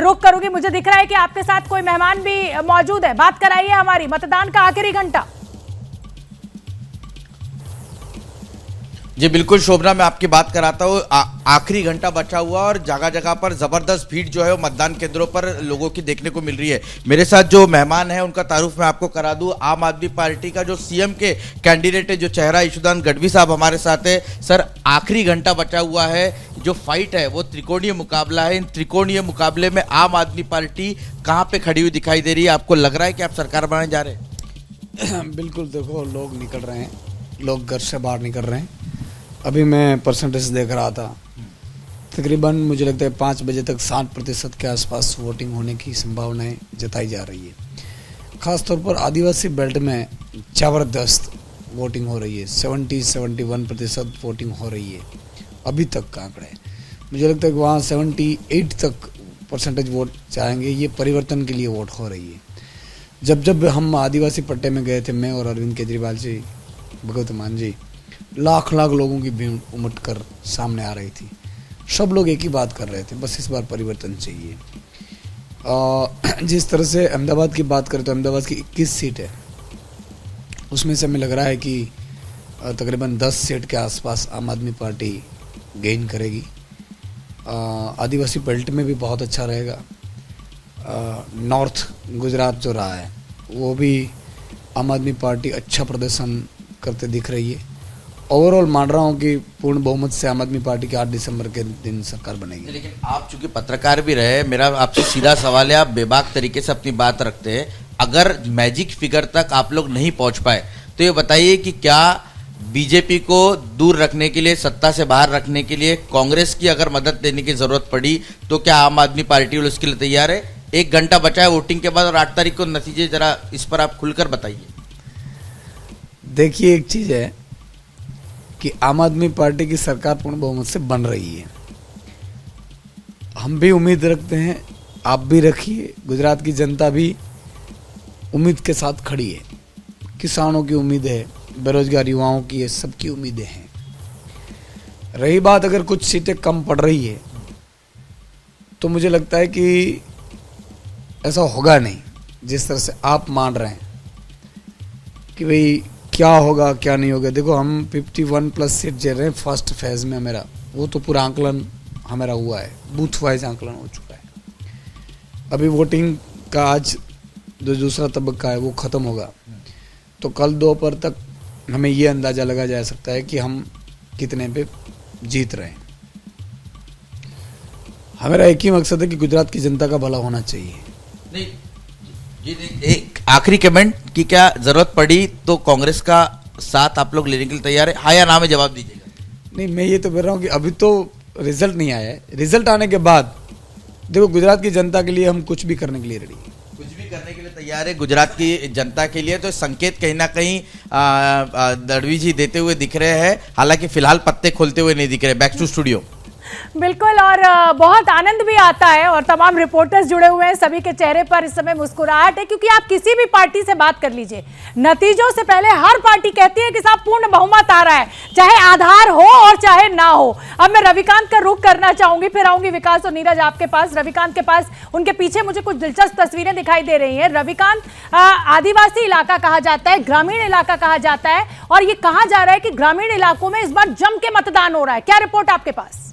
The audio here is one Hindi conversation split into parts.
रुख करूंगी। मुझे दिख रहा है कि आपके साथ कोई मेहमान भी मौजूद है, बात कराइए हमारी। मतदान का आखिरी घंटा। जी बिल्कुल शोभना, मैं आपकी बात कराता हूँ। आखिरी घंटा बचा हुआ और जगह जगह पर जबरदस्त भीड़ जो है वो मतदान केंद्रों पर लोगों की देखने को मिल रही है। मेरे साथ जो मेहमान है उनका तारुफ मैं आपको करा दूं। आम आदमी पार्टी का जो सीएम के कैंडिडेट है, जो चेहरा, ईशुदान गढ़वी साहब हमारे साथ है। सर, आखिरी घंटा बचा हुआ है, जो फाइट है वो त्रिकोणीय मुकाबला है। इन त्रिकोणीय मुकाबले में आम आदमी पार्टी कहाँ पे खड़ी हुई दिखाई दे रही है? आपको लग रहा है कि आप सरकार बनाने जा रहे हैं? बिल्कुल, देखो लोग निकल रहे हैं, लोग घर से बाहर निकल रहे हैं। अभी मैं परसेंटेज देख रहा था, तकरीबन मुझे लगता है 5 बजे तक 60% के आसपास वोटिंग होने की संभावनाएं जताई जा रही है। ख़ासतौर पर आदिवासी बेल्ट में ज़बरदस्त वोटिंग हो रही है, 70-71% वोटिंग हो रही है अभी तक का आंकड़े। मुझे लगता है कि वहाँ 78 तक परसेंटेज वोट जाएंगे। ये परिवर्तन के लिए वोट हो रही है। जब हम आदिवासी पट्टे में गए थे, मैं और अरविंद केजरीवाल जी, भगवत मान जी, लाख लोगों की भीड़ उमट कर सामने आ रही थी। सब लोग एक ही बात कर रहे थे, बस इस बार परिवर्तन चाहिए। जिस तरह से अहमदाबाद की बात करें तो अहमदाबाद की 21 सीट है, उसमें से हमें लग रहा है कि तकरीबन 10 सीट के आसपास आम आदमी पार्टी गेन करेगी। आदिवासी बेल्ट में भी बहुत अच्छा रहेगा। नॉर्थ गुजरात जो रहा है वो भी आम आदमी पार्टी अच्छा प्रदर्शन करते दिख रही है। ओवरऑल मान रहा हूँ कि पूर्ण बहुमत से आम आदमी पार्टी के 8 दिसंबर के दिन सरकार बनेगी। लेकिन आप चूंकि पत्रकार भी रहे, मेरा आपसे सीधा सवाल है, आप बेबाक तरीके से अपनी बात रखते हैं। अगर मैजिक फिगर तक आप लोग नहीं पहुंच पाए तो ये बताइए कि क्या बीजेपी को दूर रखने के लिए, सत्ता से बाहर रखने के लिए कांग्रेस की अगर मदद लेने की जरूरत पड़ी तो क्या आम आदमी पार्टी वाले उसके लिए तैयार है? 1 घंटा बचा है वोटिंग के बाद और 8 तारीख को नतीजे, जरा इस पर आप खुलकर बताइए। देखिए, एक चीज है कि आम आदमी पार्टी की सरकार पूर्ण बहुमत से बन रही है। हम भी उम्मीद रखते हैं, आप भी रखिए, गुजरात की जनता भी उम्मीद के साथ खड़ी है। किसानों की उम्मीद है, बेरोजगार युवाओं की है, सबकी उम्मीदें हैं। रही बात अगर कुछ सीटें कम पड़ रही है तो मुझे लगता है कि ऐसा होगा नहीं जिस तरह से आप मान रहे हैं कि भाई क्या होगा क्या नहीं होगा। देखो, हम 51+ सीट जे रहे हैं फर्स्ट फेज में। मेरा वो तो पूरा आंकलन हमारा हुआ है, बूथ वाइज आंकलन हो चुका है। अभी वोटिंग का आज जो दूसरा तबक्का है वो ख़त्म होगा, तो कल दोपहर तक हमें ये अंदाज़ा लगा जा सकता है कि हम कितने पे जीत रहे हैं। हमारा एक ही मकसद है कि गुजरात की जनता का भला होना चाहिए। नहीं जी, एक आखिरी कमेंट कि क्या जरूरत पड़ी तो कांग्रेस का साथ आप लोग लेने के लिए तैयार है? हाँ या ना में जवाब दीजिएगा। नहीं, मैं ये तो बोल रहा हूँ कि अभी तो रिजल्ट नहीं आया है। रिजल्ट आने के बाद देखो, गुजरात की जनता के लिए हम कुछ भी करने के लिए रेडी हैं। कुछ भी करने के लिए तैयार है गुजरात की जनता के लिए। तो संकेत कहीं ना कहीं दड़वी जी देते हुए दिख रहे हैं, हालांकि फिलहाल पत्ते खोलते हुए नहीं दिख रहे। Back to studio. बिल्कुल, और बहुत आनंद भी आता है और तमाम रिपोर्टर्स जुड़े हुए हैं, सभी के चेहरे पर इस समय मुस्कुराहट है, क्योंकि आप किसी भी पार्टी से बात कर लीजिए, नतीजों से पहले हर पार्टी कहती है कि साहब पूर्ण बहुमत आ रहा है, चाहे आधार हो और चाहे ना हो। अब मैं रविकांत का रुख करना चाहूंगी, फिर आऊंगी विकास और नीरज आपके पास। रविकांत के पास, उनके पीछे मुझे कुछ दिलचस्प तस्वीरें दिखाई दे रही हैं। रविकांत, आदिवासी इलाका कहा जाता है, ग्रामीण इलाका कहा जाता है, और ये कहा जा रहा है कि ग्रामीण इलाकों में इस बार जम के मतदान हो रहा है। क्या रिपोर्ट आपके पास?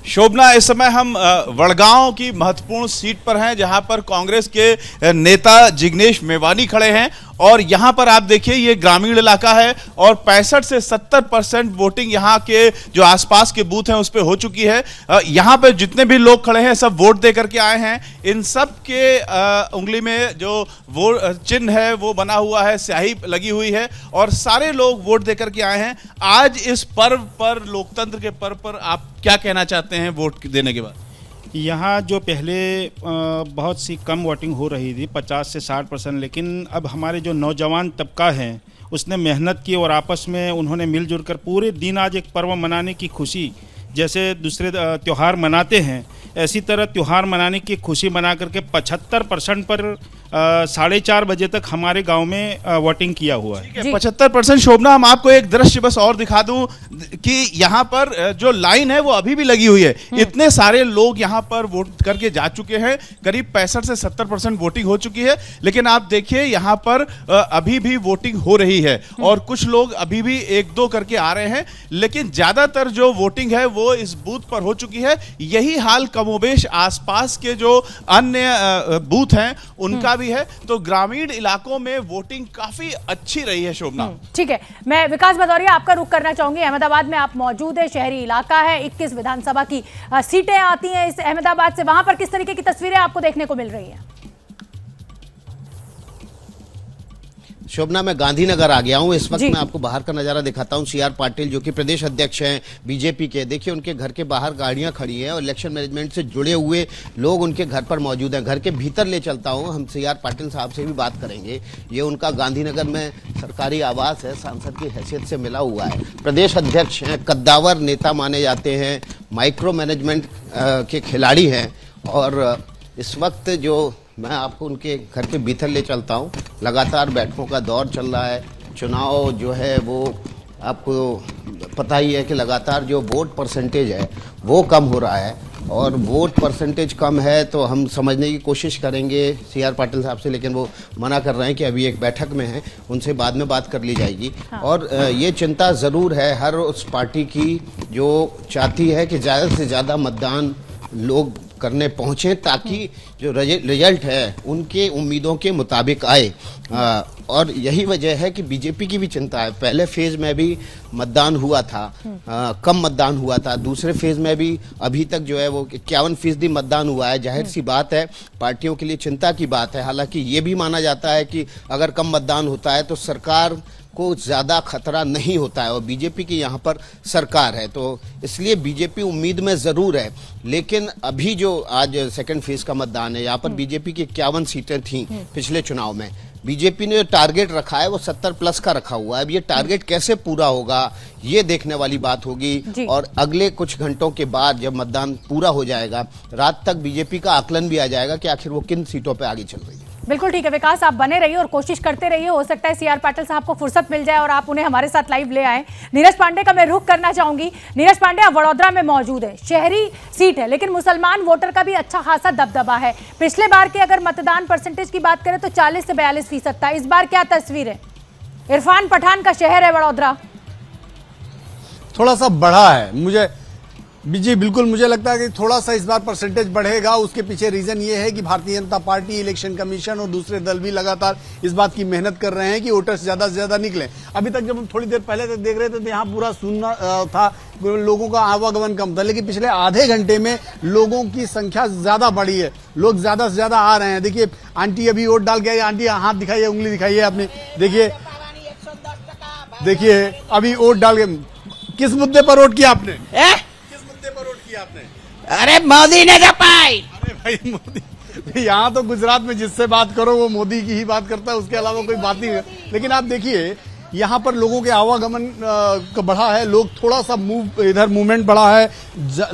शोभना, इस समय हम वडगांव की महत्वपूर्ण सीट पर हैं, जहां पर कांग्रेस के नेता जिग्नेश मेवानी खड़े हैं। और यहां पर आप देखिए, ये ग्रामीण इलाका है और 65 से 70% वोटिंग यहां के जो आसपास के बूथ हैं उस पर हो चुकी है। यहां पर जितने भी लोग खड़े हैं सब वोट दे करके आए हैं। इन सब के उंगली में जो वोट चिन्ह है वो बना हुआ है, स्याही लगी हुई है और सारे लोग वोट दे करके आए हैं। आज इस पर्व पर, लोकतंत्र के पर्व पर, आप क्या कहना चाहते हैं वोट देने के बाद? यहाँ जो पहले बहुत सी कम वोटिंग हो रही थी, 50 से 60%, लेकिन अब हमारे जो नौजवान तबका है उसने मेहनत की और आपस में उन्होंने मिलजुल कर पूरे दिन आज एक पर्व मनाने की खुशी, जैसे दूसरे त्यौहार मनाते हैं, ऐसी तरह त्यौहार मनाने की खुशी मना करके 75% पर 4:30 बजे तक हमारे गांव में वोटिंग किया हुआ है। 75%। शोभना, हम आपको एक दृश्य बस और दिखा दूं कि यहाँ पर जो लाइन है वो अभी भी लगी हुई है। इतने सारे लोग यहाँ पर वोट करके जा चुके हैं, करीब 65 से 70% वोटिंग हो चुकी है। लेकिन आप देखिए यहाँ पर अभी भी वोटिंग हो रही है और कुछ लोग अभी भी 1-2 करके आ रहे हैं, लेकिन ज्यादातर जो वोटिंग है वो इस बूथ पर हो चुकी है। यही हाल कमोबेश आसपास के जो अन्य बूथ हैं उनका भी है। तो ग्रामीण इलाकों में वोटिंग काफी अच्छी रही है। शोभना, ठीक है, मैं विकास भदौरिया आपका रुख करना चाहूंगी। अहमदाबाद में आप मौजूद है, शहरी इलाका है, 21 विधानसभा की सीटें आती हैं इस अहमदाबाद से, वहां पर किस तरीके की तस्वीरें आपको देखने को मिल रही हैं? शोभना, मैं गांधीनगर आ गया हूं इस वक्त। मैं आपको बाहर का नजारा दिखाता हूं। सीआर पाटिल जो कि प्रदेश अध्यक्ष हैं बीजेपी के, देखिए उनके घर के बाहर गाड़ियां खड़ी हैं और इलेक्शन मैनेजमेंट से जुड़े हुए लोग उनके घर पर मौजूद हैं। घर के भीतर ले चलता हूं, हम सीआर पाटिल साहब से भी बात करेंगे। ये उनका गांधीनगर में सरकारी आवास है, सांसद की हैसियत से मिला हुआ है। प्रदेश अध्यक्ष हैं, कद्दावर नेता माने जाते हैं, माइक्रो मैनेजमेंट के खिलाड़ी हैं और इस वक्त जो मैं आपको उनके घर के भीतर ले चलता हूं। लगातार बैठकों का दौर चल रहा है। चुनाव जो है वो आपको पता ही है कि लगातार जो वोट परसेंटेज है वो कम हो रहा है और वोट परसेंटेज कम है तो हम समझने की कोशिश करेंगे सीआर पाटिल साहब से, लेकिन वो मना कर रहे हैं कि अभी एक बैठक में है, उनसे बाद में बात कर ली जाएगी। हाँ। और ये चिंता ज़रूर है हर उस पार्टी की जो चाहती है कि ज़्यादा से ज़्यादा मतदान लोग करने पहुंचे ताकि जो रिजल्ट है उनके उम्मीदों के मुताबिक आए। और यही वजह है कि बीजेपी की भी चिंता है। पहले फेज में भी मतदान हुआ था, कम मतदान हुआ था। दूसरे फेज में भी अभी तक जो है वो 51% मतदान हुआ है। जाहिर सी बात है पार्टियों के लिए चिंता की बात है। हालांकि ये भी माना जाता है कि अगर कम मतदान होता है तो सरकार को ज़्यादा खतरा नहीं होता है और बीजेपी की यहाँ पर सरकार है, तो इसलिए बीजेपी उम्मीद में ज़रूर है। लेकिन अभी जो आज सेकंड फेज का मतदान है, यहाँ पर बीजेपी की 51 सीटें थीं पिछले चुनाव में। बीजेपी ने जो टारगेट रखा है वो 70+ का रखा हुआ है। अब ये टारगेट कैसे पूरा होगा ये देखने वाली बात होगी और अगले कुछ घंटों के बाद जब मतदान पूरा हो जाएगा, रात तक बीजेपी का आकलन भी आ जाएगा कि आखिर वो किन सीटों पर आगे चल रही है। बिल्कुल ठीक है विकास, आप बने रहिए और कोशिश करते रहिए। हो सकता है सीआर पाटिल साहब को फुर्सत मिल जाए और आप उन्हें हमारे साथ लाइव ले आए। नीरज पांडे का मैं रुख करना चाहूंगी। नीरज पांडे, आप वडोदरा में मौजूद है, शहरी सीट है लेकिन मुसलमान वोटर का भी अच्छा खासा दबदबा है। पिछले बार की अगर मतदान परसेंटेज की बात करें तो 40 से 42% था। इस बार क्या तस्वीर है? इरफान पठान का शहर है वडोदरा, थोड़ा सा बढ़ा है। जी बिल्कुल, मुझे लगता है कि थोड़ा सा इस बार परसेंटेज बढ़ेगा। उसके पीछे रीजन ये है कि Bharatiya Janata party, election commission और दूसरे दल भी लगातार इस बात की मेहनत कर रहे हैं कि वोटर्स ज्यादा से ज्यादा निकले। अभी तक जब हम थोड़ी देर पहले तक देख रहे थे तो यहाँ पूरा सुनना था, लोगों का आवागमन कम था, लेकिन पिछले आधे घंटे में लोगों की संख्या ज्यादा बढ़ी है। लोग ज्यादा से ज्यादा आ रहे हैं। देखिए आंटी अभी वोट डाल के आई। आंटी हाथ दिखाइए, उंगली दिखाइए अपनी। देखिए अभी वोट डाल के, किस मुद्दे पर वोट किया आपने? आपने? अरे मोदी ने जो पाई। अरे भाई मोदी, यहाँ तो गुजरात में जिससे बात करो वो मोदी की ही बात करता है, उसके अलावा कोई बात नहीं है। लेकिन आप देखिए यहाँ पर लोगों के आवागमन बढ़ा है। लोग थोड़ा सा इधर मूवमेंट बढ़ा है,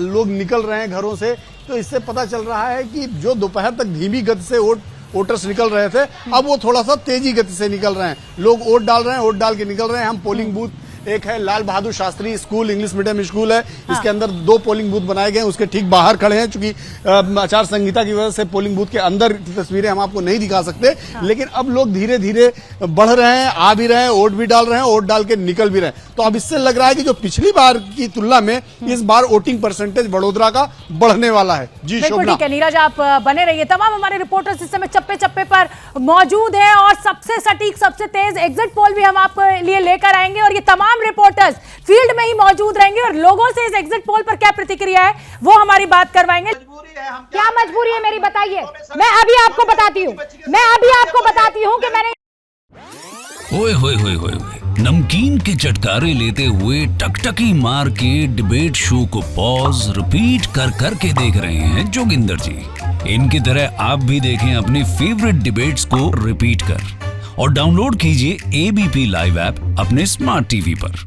लोग निकल रहे हैं घरों से। तो इससे पता चल रहा है कि जो दोपहर तक धीमी गति से वोटर्स निकल रहे थे, अब वो थोड़ा सा तेजी गति से निकल रहे हैं। लोग वोट डाल रहे हैं, वोट डाल के निकल रहे हैं। हम पोलिंग बूथ, एक है Lal Bahadur Shastri school, English medium school है, इसके अंदर 2 पोलिंग बूथ बनाए गए हैं, उसके ठीक बाहर खड़े हैं। चूंकि आचार संहिता की वजह से पोलिंग बूथ के अंदर की तस्वीरें हम आपको नहीं दिखा सकते, लेकिन अब लोग धीरे धीरे बढ़ रहे हैं, आ भी रहे हैं, वोट भी डाल रहे हैं, वोट डाल के निकल भी रहे हैं। तो अब इससे लग रहा है कि जो पिछली बार की तुलना में इस बार वोटिंग परसेंटेज वडोदरा का बढ़ने वाला है। जी शोभना, ठीक है नीरज, आप बने रहिए। तमाम हमारे रिपोर्टर्स इस समय चप्पे चप्पे पर मौजूद है और सबसे सटीक, सबसे तेज एग्जिट पोल भी हम आपके लिए लेकर आएंगे और ये तमाम रिपोर्टर्स फील्ड में ही मौजूद रहेंगे और लोगों से इस एग्जिट पोल पर क्या प्रतिक्रिया है वो हमारी बात करवाएंगे। क्या मजबूरी है मेरी, बताइए। मैं अभी आपको बताती हूँ कि मैंने ओए होए होए होए, नमकीन के चटकारे लेते हुए टकटकी मार के डिबेट शो को पॉज रिपीट कर करके देख रहे हैं जोगिंदर जी। इनकी तरह आप भी देखें अपने फेवरेट डिबेट्स को रिपीट कर और डाउनलोड कीजिए एबीपी लाइव ऐप अपने स्मार्ट टीवी पर।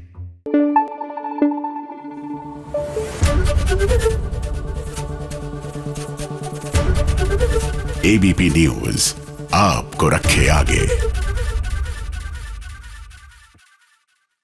एबीपी न्यूज आपको रखे आगे।